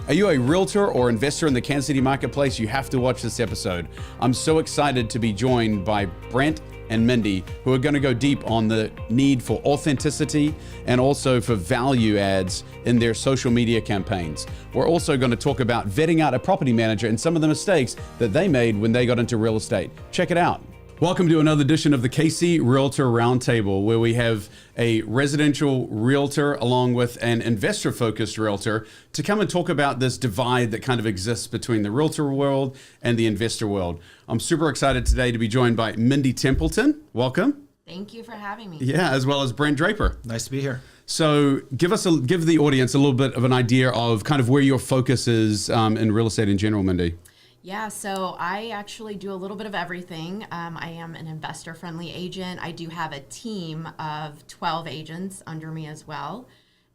Are you a realtor or investor in the Kansas City marketplace? You have to watch this episode. I'm so excited to be joined by Brent and Mindy, who are going to go deep on the need for authenticity and also for value adds in their social media campaigns. We're also going to talk about vetting out a property manager and some of the mistakes that they made when they got into real estate. Check it out. Welcome to another edition of the KC Realtor Roundtable, where we have a residential realtor along with an investor-focused realtor to come and talk about this divide that kind of exists between the realtor world and the investor world. I'm super excited today to be joined by Mindy Templeton. Welcome. Thank you for having me. Yeah, as well as Brent Draper. Nice to be here. So give the audience a little bit of an idea of kind of where your focus is in real estate in general, Mindy. Yeah, so I actually do a little bit of everything. I am an investor-friendly agent. I do have a team of 12 agents under me as well.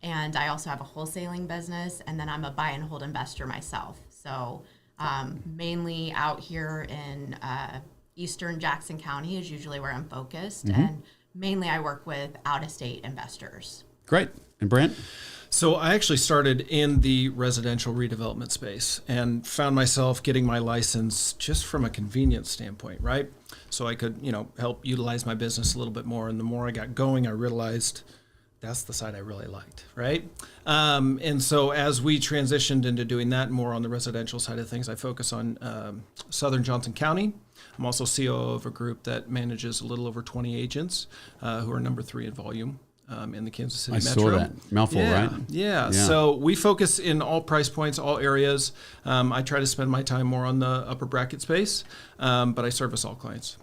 And I also have a wholesaling business, and then I'm a buy and hold investor myself. So mainly out here in Eastern Jackson County is usually where I'm focused. Mm-hmm. And mainly I work with out-of-state investors. Great. And Brent? So I actually started in the residential redevelopment space and found myself getting my license just from a convenience standpoint, right? So I could, help utilize my business a little bit more. And the more I got going, I realized that's the side I really liked, right? And so as we transitioned into doing that more on the residential side of things, I focus on Southern Johnson County. I'm also COO of a group that manages a little over 20 agents who are number 3 in volume. In the Kansas City Metro. I saw that. Mouthful, right? Yeah. So we focus in all price points, all areas. I try to spend my time more on the upper bracket space, but I service all clients.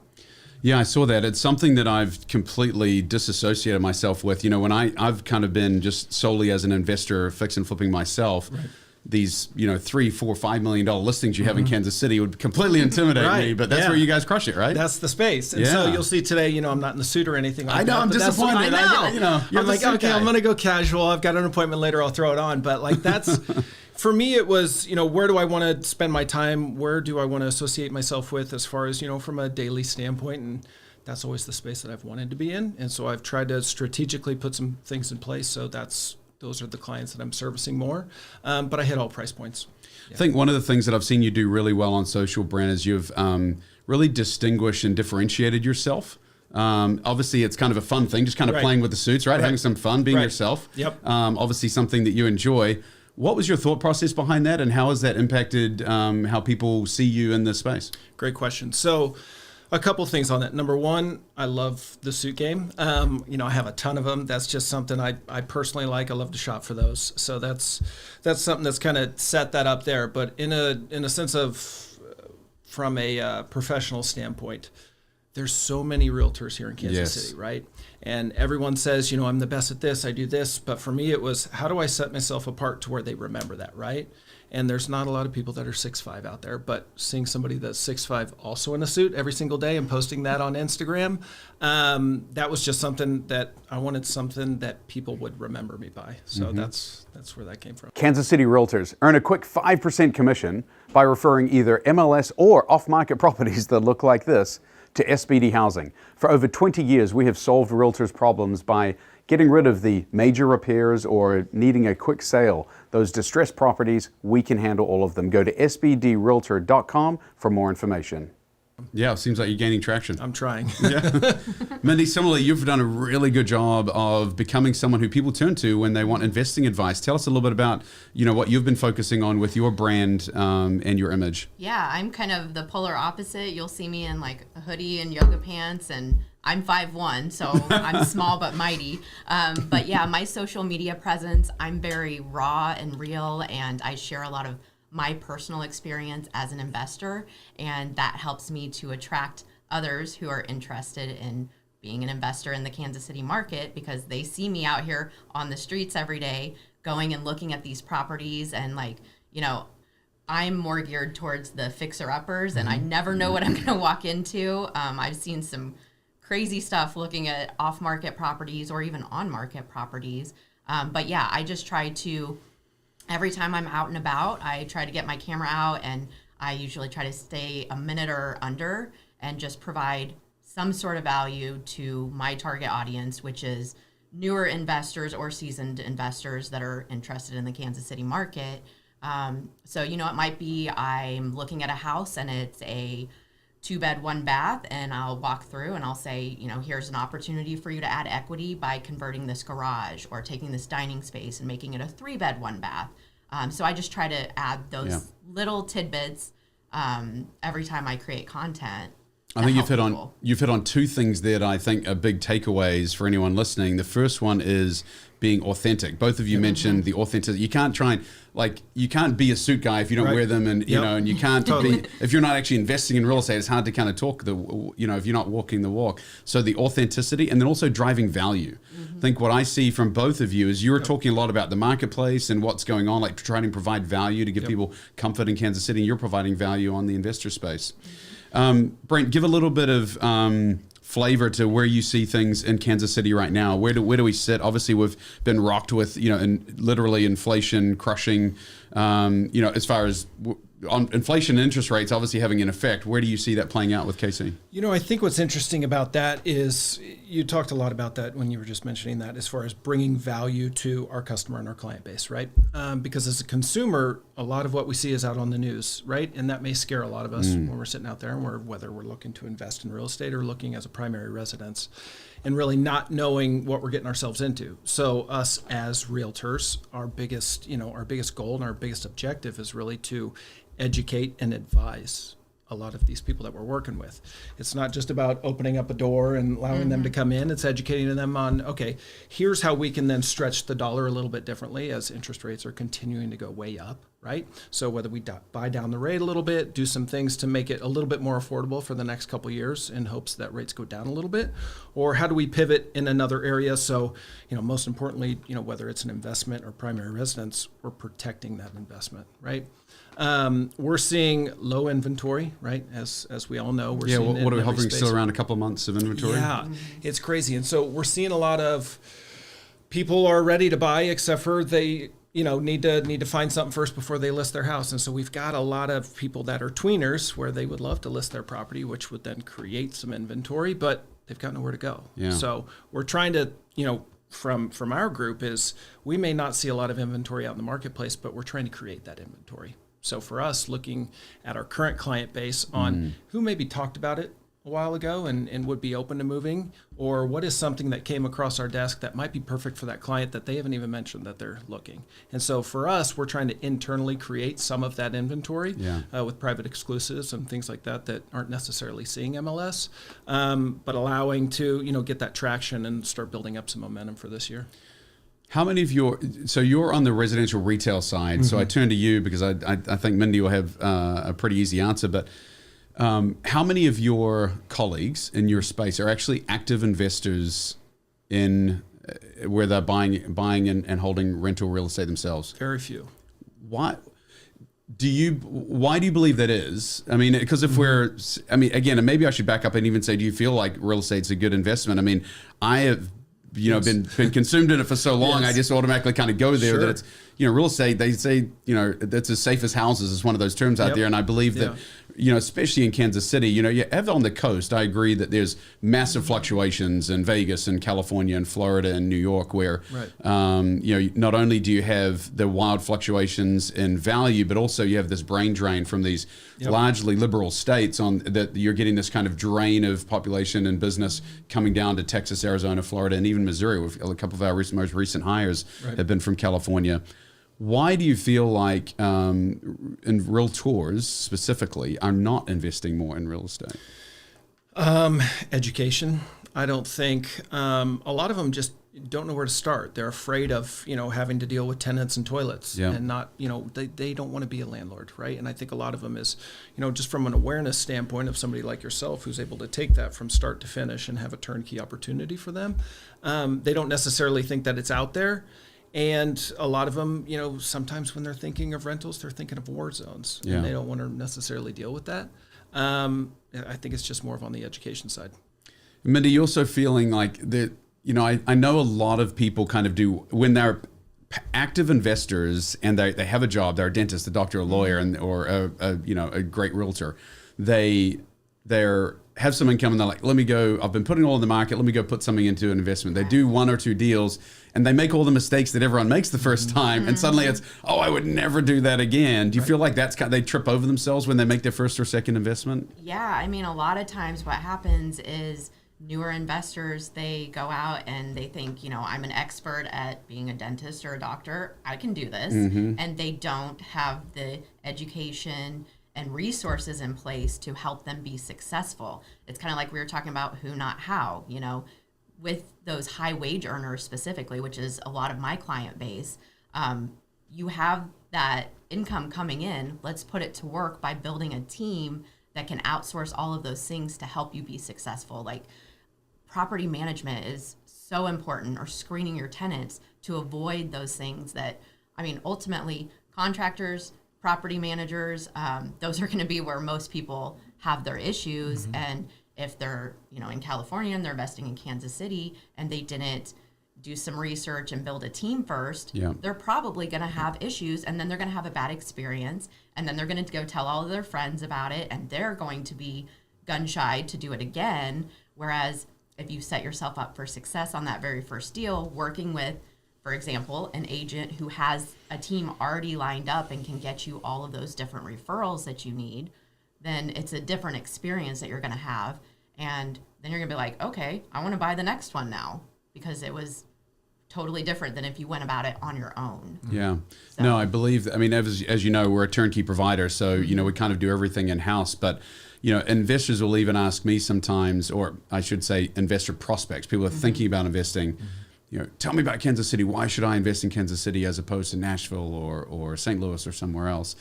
Yeah, I saw that. It's something that I've completely disassociated myself with. When I've kind of been just solely as an investor fix and flipping myself. Right. These, $3, $4, $5 million listings you have in Kansas City would completely intimidate me, but that's where you guys crush it, right? That's the space. And so you'll see today, I'm not in the suit or anything like that. I know, I'm disappointed. I know. You're like, okay, I'm going to go casual. I've got an appointment later. I'll throw it on. But that's, for me, it was, where do I want to spend my time? Where do I want to associate myself with as far as, from a daily standpoint? And that's always the space that I've wanted to be in. And so I've tried to strategically put some things in place. So those are the clients that I'm servicing more, but I hit all price points. Yeah. I think one of the things that I've seen you do really well on social, Brent, is you've really distinguished and differentiated yourself. Obviously, it's kind of a fun thing, just kind of playing with the suits, right? Having some fun, being yourself. Yep. Obviously, something that you enjoy. What was your thought process behind that, and how has that impacted how people see you in this space? Great question. So, a couple things on that. Number one, I love the suit game. I have a ton of them. That's just something I personally like. I love to shop for those. So that's something that's kind of set that up there. But in a sense of, from a professional standpoint, there's so many realtors here in Kansas City, right? And everyone says, I'm the best at this, I do this. But for me, it was, how do I set myself apart to where they remember that, right? And there's not a lot of people that are 6'5" out there, but seeing somebody that's 6'5" also in a suit every single day and posting that on Instagram, that was just something that I wanted, something that people would remember me by. So that's where that came from. Kansas City Realtors earn a quick 5% commission by referring either MLS or off-market properties that look like this to SBD Housing. For over 20 years, we have solved realtors' problems by getting rid of the major repairs or needing a quick sale. Those distressed properties, we can handle all of them. Go to sbdrealtor.com for more information. Yeah, it seems like you're gaining traction. I'm trying. Yeah. Mindy, similarly, you've done a really good job of becoming someone who people turn to when they want investing advice. Tell us a little bit about, what you've been focusing on with your brand and your image. Yeah, I'm kind of the polar opposite. You'll see me in like a hoodie and yoga pants, and I'm 5'1", so I'm small but mighty. But yeah, my social media presence, I'm very raw and real, and I share a lot of my personal experience as an investor, and that helps me to attract others who are interested in being an investor in the Kansas City market, because they see me out here on the streets every day going and looking at these properties, and I'm more geared towards the fixer-uppers, and I never know what I'm going to walk into. I've seen some crazy stuff looking at off-market properties or even on-market properties. But yeah, I just try to, every time I'm out and about, I try to get my camera out, and I usually try to stay a minute or under and just provide some sort of value to my target audience, which is newer investors or seasoned investors that are interested in the Kansas City market. So, you know, it might be I'm looking at a house and it's a 2-bed, 1-bath, and I'll walk through and I'll say, you know, here's an opportunity for you to add equity by converting this garage or taking this dining space and making it a 3-bed, 1-bath. So I just try to add those little tidbits every time I create content. I think you've hit on two things that I think are big takeaways for anyone listening. The first one is being authentic. Both of you mentioned the authenticity. You can't try and you can't be a suit guy if you don't wear them, and you know, and you can't be if you're not actually investing in real estate. It's hard to kind of talk if you're not walking the walk. So the authenticity, and then also driving value. I think what I see from both of you is you're talking a lot about the marketplace and what's going on, like trying to provide value to give people comfort in Kansas City. And you're providing value on the investor space. Brent, give a little bit of flavor to where you see things in Kansas City right now. Where do we sit? Obviously, we've been rocked with literally inflation crushing. As far as on inflation and interest rates, obviously having an effect. Where do you see that playing out with KC? You know, I think what's interesting about that is you talked a lot about that when you were just mentioning that, as far as bringing value to our customer and our client base, right? Because as a consumer, a lot of what we see is out on the news, right? And that may scare a lot of us when we're sitting out there, and whether we're looking to invest in real estate or looking as a primary residence, and really not knowing what we're getting ourselves into. So us as realtors, our biggest goal and our biggest objective is really to educate and advise a lot of these people that we're working with. It's not just about opening up a door and allowing them to come in. It's educating them on, okay, here's how we can then stretch the dollar a little bit differently as interest rates are continuing to go way up, right? So whether we buy down the rate a little bit, do some things to make it a little bit more affordable for the next couple of years in hopes that rates go down a little bit, or how do we pivot in another area? So, most importantly, whether it's an investment or primary residence, we're protecting that investment, right? We're seeing low inventory, right? As we all know, we're seeing what are we hovering still around a couple of months of inventory? Yeah, it's crazy. And so we're seeing a lot of people are ready to buy, except for they need to find something first before they list their house. And so we've got a lot of people that are tweeners where they would love to list their property, which would then create some inventory, but they've got nowhere to go. Yeah. So we're trying to, from our group is we may not see a lot of inventory out in the marketplace, but we're trying to create that inventory. So for us, looking at our current client base on who maybe talked about it a while ago and would be open to moving, or what is something that came across our desk that might be perfect for that client that they haven't even mentioned that they're looking. And so for us, we're trying to internally create some of that inventory with private exclusives and things like that aren't necessarily seeing MLS, but allowing to, get that traction and start building up some momentum for this year. How many of so you're on the residential retail side, so I turn to you because I think Mindy will have a pretty easy answer, but how many of your colleagues in your space are actually active investors in where they're buying and holding rental real estate themselves? Very few. Why do you believe that is? I mean, because again, and maybe I should back up and even say, do you feel like real estate's a good investment? I mean, I have been consumed in it for so long, I just automatically kind of go there that it's, real estate, they say, that's as safe as houses is one of those terms out there. And I believe that, especially in Kansas City, you have on the coast, I agree that there's massive fluctuations in Vegas and California and Florida and New York where, not only do you have the wild fluctuations in value, but also you have this brain drain from these largely liberal states that you're getting this kind of drain of population and business coming down to Texas, Arizona, Florida, and even Missouri. A couple of our most recent hires have been from California. Why do you feel like in realtors specifically are not investing more in real estate? Education. I don't think a lot of them just don't know where to start. They're afraid of having to deal with tenants and toilets and not they don't want to be a landlord, right? And I think a lot of them is just from an awareness standpoint of somebody like yourself who's able to take that from start to finish and have a turnkey opportunity for them. They don't necessarily think that it's out there. And a lot of them, sometimes when they're thinking of rentals, they're thinking of war zones, and they don't want to necessarily deal with that. I think it's just more of on the education side. Mindy, you're also feeling like that, I know a lot of people kind of do when they're active investors and they have a job, they're a dentist, a doctor, a lawyer, or a great realtor. They're have some income and they're like, I've been putting all in the market, let me go put something into an investment. They do 1 or 2 deals and they make all the mistakes that everyone makes the first time. And suddenly it's, I would never do that again. Do you feel like they trip over themselves when they make their first or second investment? Yeah, I mean, a lot of times what happens is newer investors, they go out and they think, I'm an expert at being a dentist or a doctor. I can do this. And they don't have the education and resources in place to help them be successful. It's kind of like we were talking about who, not how, with those high wage earners specifically, which is a lot of my client base. You have that income coming in. Let's put it to work by building a team that can outsource all of those things to help you be successful. Like property management is so important, or screening your tenants to avoid those things that, ultimately contractors, property managers, those are going to be where most people have their issues. And if they're, in California and they're investing in Kansas City and they didn't do some research and build a team first, they're probably going to have issues, and then they're going to have a bad experience, and then they're going to go tell all of their friends about it, and they're going to be gun shy to do it again. Whereas if you set yourself up for success on that very first deal, working with, for example, an agent who has a team already lined up and can get you all of those different referrals that you need, then it's a different experience that you're going to have. And then you're going to be like, okay, I want to buy the next one now, because it was totally different than if you went about it on your own. Yeah. So. No, I believe, as you know, we're a turnkey provider. So, we kind of do everything in-house. But, investors will even ask me sometimes, or I should say investor prospects, people are thinking about investing, tell me about Kansas City. Why should I invest in Kansas City as opposed to Nashville or St. Louis or somewhere else?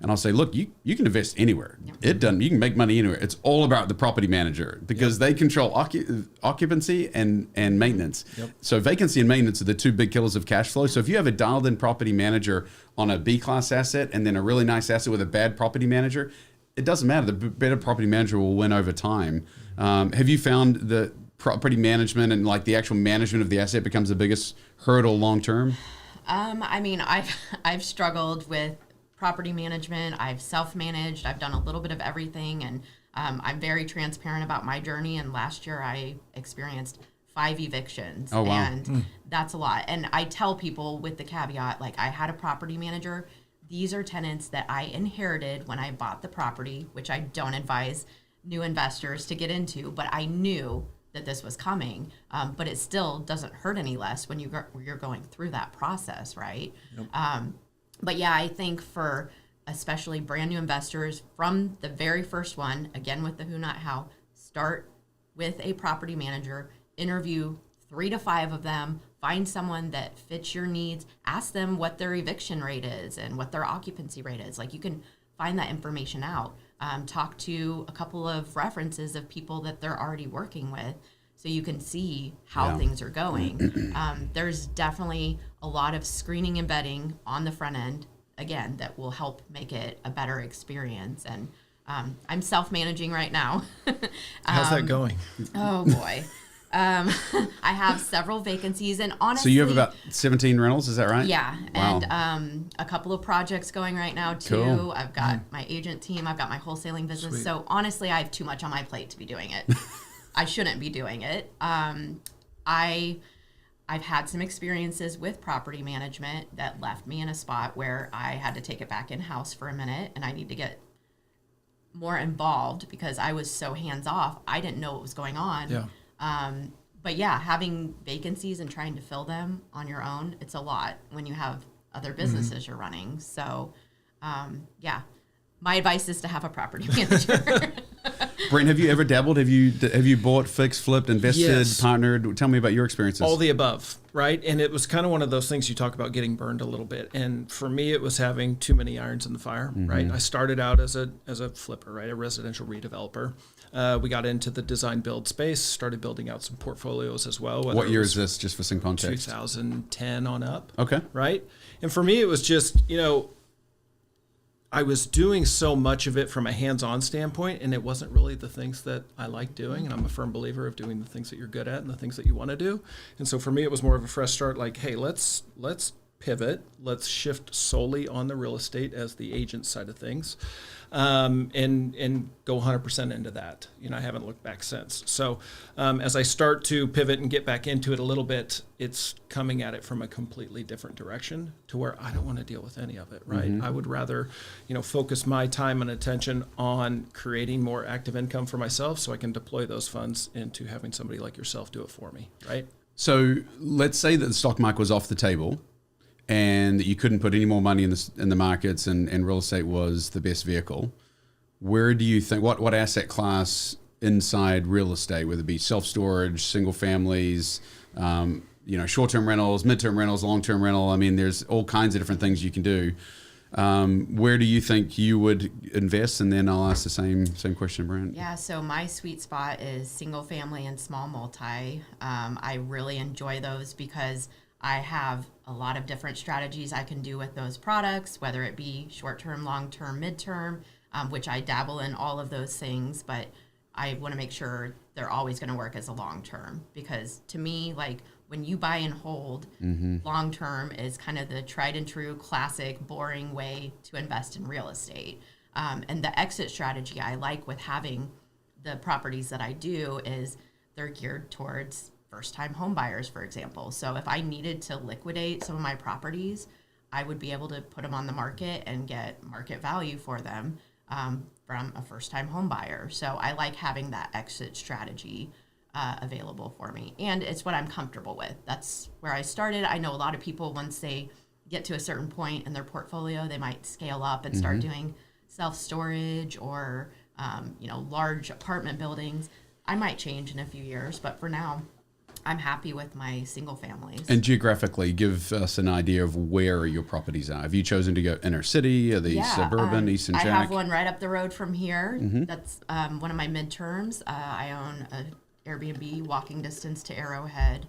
And I'll say, look, you can invest anywhere. You can make money anywhere. It's all about the property manager, because they control occupancy and maintenance. So vacancy and maintenance are the 2 big killers of cash flow. So if you have a dialed in property manager on a B-class asset and then a really nice asset with a bad property manager, it doesn't matter. The better property manager will win over time. Have you found the property management and like the actual management of the asset becomes the biggest hurdle long term? I've struggled with property management. I've self-managed. I've done a little bit of everything, and I'm very transparent about my journey. And last year I experienced 5 evictions. Oh, wow. And that's a lot. And I tell people with the caveat, like, I had a property manager. These are tenants that I inherited when I bought the property, which I don't advise new investors to get into, but I knew that this was coming. But it still doesn't hurt any less when you're going through that process, right? But yeah, I think for especially brand new investors, from the very first one, again with the who, not how, start with a property manager, interview 3 to 5 of them, find someone that fits your needs, ask them what their eviction rate is and what their occupancy rate is. Like, you can find that information out. Talk to a couple of references of people that they're already working with, so you can see how things are going. There's definitely a lot of screening and vetting on the front end, again, that will help make it a better experience. And I'm self-managing right now. How's that going? Oh, boy. I have several vacancies, and honestly... So you have about 17 rentals, is that right? Yeah, wow. And a couple of projects going right now, too. Cool. I've got my agent team. I've got my wholesaling business. Sweet. So honestly, I have too much on my plate to be doing it. I shouldn't be doing it. I've had some experiences with property management that left me in a spot where I had to take it back in-house for a minute, and I need to get more involved because I was so hands-off. I didn't know what was going on. Yeah. But yeah, having vacancies and trying to fill them on your own, it's a lot when you have other businesses you're running. So, yeah, my advice is to have a property manager. Brent, have you ever dabbled? Have you bought, fixed, flipped, invested, partnered? Tell me about your experiences. All the above, right? And it was kind of one of those things you talk about getting burned a little bit. And for me, it was having too many irons in the fire, right? I started out as a flipper, right? A residential redeveloper. We got into the design build space, started building out some portfolios as well. What year is this, just for some context? 2010 on up. Okay. Right? And for me, it was just, I was doing so much of it from a hands-on standpoint, and it wasn't really the things that I like doing. And I'm a firm believer of doing the things that you're good at and the things that you want to do. And so for me, it was more of a fresh start, like, hey, let's pivot. Let's shift solely on the real estate as the agent side of things, and go 100% into that. I haven't looked back since. So as I start to pivot and get back into it a little bit, it's coming at it from a completely different direction to where I don't want to deal with any of it, right? I would rather, focus my time and attention on creating more active income for myself so I can deploy those funds into having somebody like yourself do it for me, right? So let's say that the stock market was off the table and that you couldn't put any more money in the markets, and real estate was the best vehicle. Where do you think, what asset class inside real estate, whether it be self-storage, single families, short-term rentals, mid-term rentals, long-term rental? I mean, there's all kinds of different things you can do. Where do you think you would invest? And then I'll ask the same question, Brent. Yeah, so my sweet spot is single family and small multi. I really enjoy those because I have a lot of different strategies I can do with those products, whether it be short-term, long-term, mid-term, which I dabble in all of those things, but I want to make sure they're always going to work as a long-term, because to me, like, when you buy and hold, long-term is kind of the tried and true, classic, boring way to invest in real estate. And the exit strategy I like with having the properties that I do is they're geared towards first-time home buyers, for example. So if I needed to liquidate some of my properties, I would be able to put them on the market and get market value for them from a first-time home buyer. So I like having that exit strategy available for me. And it's what I'm comfortable with. That's where I started. I know a lot of people, once they get to a certain point in their portfolio, they might scale up and start doing self-storage or, large apartment buildings. I might change in a few years, but for now, I'm happy with my single families. And geographically, give us an idea of where your properties are. Have you chosen to go inner city? Are they suburban, Eastern Jack? I have one right up the road from here. That's one of my midterms. I own an Airbnb walking distance to Arrowhead.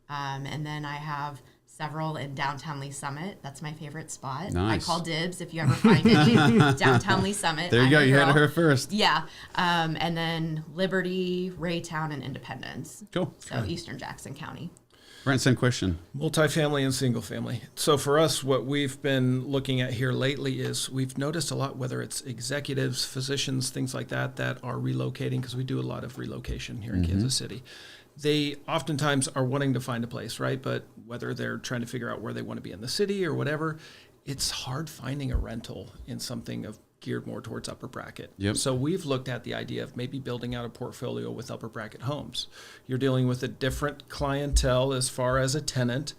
And then I have several in downtown Lee Summit. That's my favorite spot. Nice. I call dibs if you ever find any. Downtown Lee Summit. There you go. You had her first. Yeah. And then Liberty, Raytown, and Independence. Cool. So Eastern Jackson County. Brent, same question. Multifamily and single family. So for us, what we've been looking at here lately is we've noticed a lot, whether it's executives, physicians, things like that are relocating, because we do a lot of relocation here in Kansas City. They oftentimes are wanting to find a place, right? But whether they're trying to figure out where they want to be in the city or whatever, it's hard finding a rental in something geared more towards upper bracket. Yep. So we've looked at the idea of maybe building out a portfolio with upper bracket homes. You're dealing with a different clientele as far as a tenant.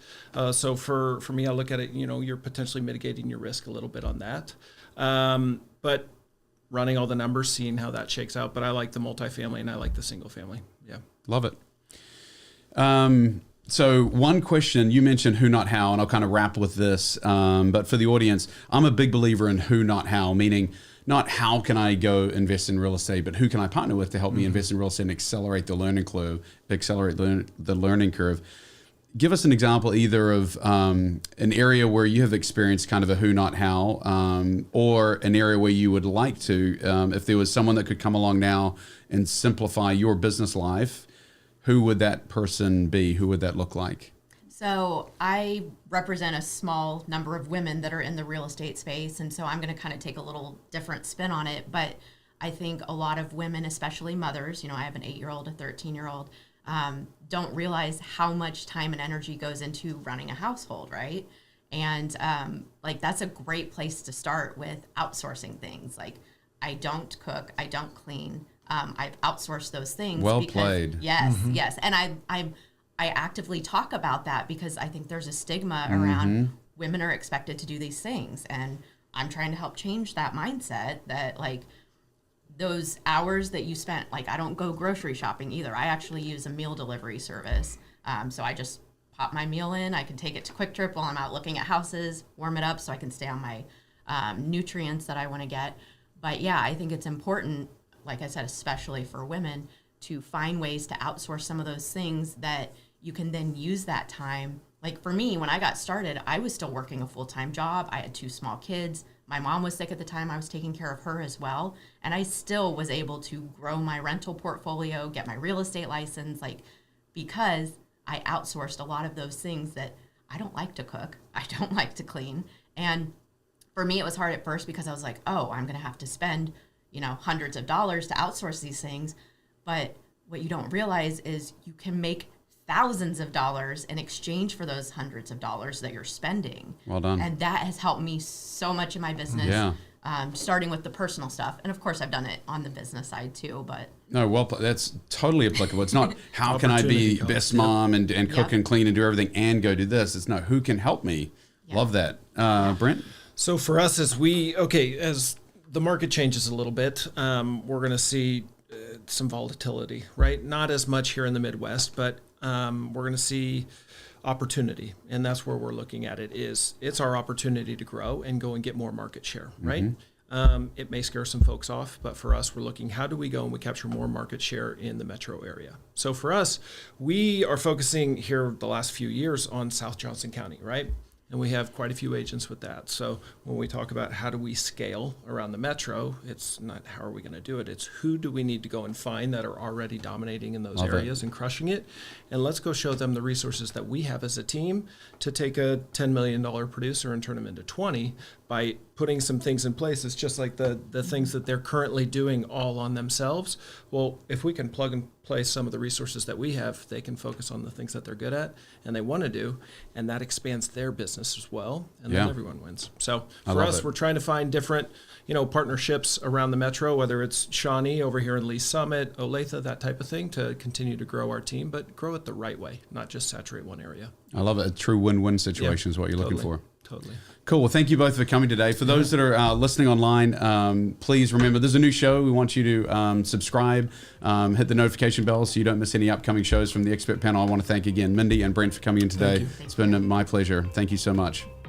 So for me, I look at it, you're potentially mitigating your risk a little bit on that. But running all the numbers, seeing how that shakes out. But I like the multifamily and I like the single family. Yeah. Love it. So one question, you mentioned who, not how, and I'll kind of wrap with this. But for the audience, I'm a big believer in who, not how, meaning not how can I go invest in real estate, but who can I partner with to help me invest in real estate and accelerate the learning curve. Give us an example either of an area where you have experienced kind of a who, not how, or an area where you would like to, if there was someone that could come along now and simplify your business life. Who would that person be? Who would that look like? So I represent a small number of women that are in the real estate space, and so I'm going to kind of take a little different spin on it. But I think a lot of women, especially mothers, I have an 8-year-old, a 13-year-old, don't realize how much time and energy goes into running a household, right? And that's a great place to start with outsourcing things. Like, I don't cook, I don't clean. I've outsourced those things. Well played. Yes, yes. And I actively talk about that because I think there's a stigma around women are expected to do these things. And I'm trying to help change that mindset that, like, those hours that you spent, like, I don't go grocery shopping either. I actually use a meal delivery service. So I just pop my meal in. I can take it to Quick Trip while I'm out looking at houses, warm it up so I can stay on my nutrients that I want to get. But yeah, I think it's important, like I said, especially for women, to find ways to outsource some of those things that you can then use that time. Like for me, when I got started, I was still working a full-time job. I had 2 small kids. My mom was sick at the time. I was taking care of her as well. And I still was able to grow my rental portfolio, get my real estate license, because I outsourced a lot of those things that I don't like to cook. I don't like to clean. And for me, it was hard at first because I was like, oh, I'm going to have to spend, hundreds of dollars to outsource these things. But what you don't realize is you can make thousands of dollars in exchange for those hundreds of dollars that you're spending. Well done. And that has helped me so much in my business. Yeah. Starting with the personal stuff. And of course, I've done it on the business side too, but. No, well, that's totally applicable. It's not how can I be best mom and cook and clean and do everything and go do this. It's no, who can help me? Yeah. Love that. Brent? So for us, as the market changes a little bit, we're going to see some volatility, right? Not as much here in the Midwest, but we're going to see opportunity, and that's where we're looking at it. It's our opportunity to grow and go and get more market share, right? It may scare some folks off, but for us, we're looking, how do we go and we capture more market share in the metro area? So for us, we are focusing here the last few years on South Johnson County, right? And we have quite a few agents with that. So when we talk about how do we scale around the metro, it's not how are we going to do it. It's who do we need to go and find that are already dominating in those areas and crushing it. And let's go show them the resources that we have as a team to take a $10 million producer and turn them into 20 by putting some things in place. It's just like the things that they're currently doing all on themselves. Well, if we can plug and play some of the resources that we have, they can focus on the things that they're good at and they want to do, and that expands their business as well, and then everyone wins. So for us, we're trying to find different, partnerships around the metro, whether it's Shawnee over here in Lee Summit, Olathe, that type of thing, to continue to grow our team, but grow it the right way, not just saturate one area. I love it. A true win-win situation is what you're looking for. Totally. Cool. Well, thank you both for coming today. For those that are listening online, please remember there's a new show. We want you to subscribe, hit the notification bell so you don't miss any upcoming shows from the expert panel. I want to thank again Mindy and Brent for coming in today. It's been my pleasure. Thank you so much.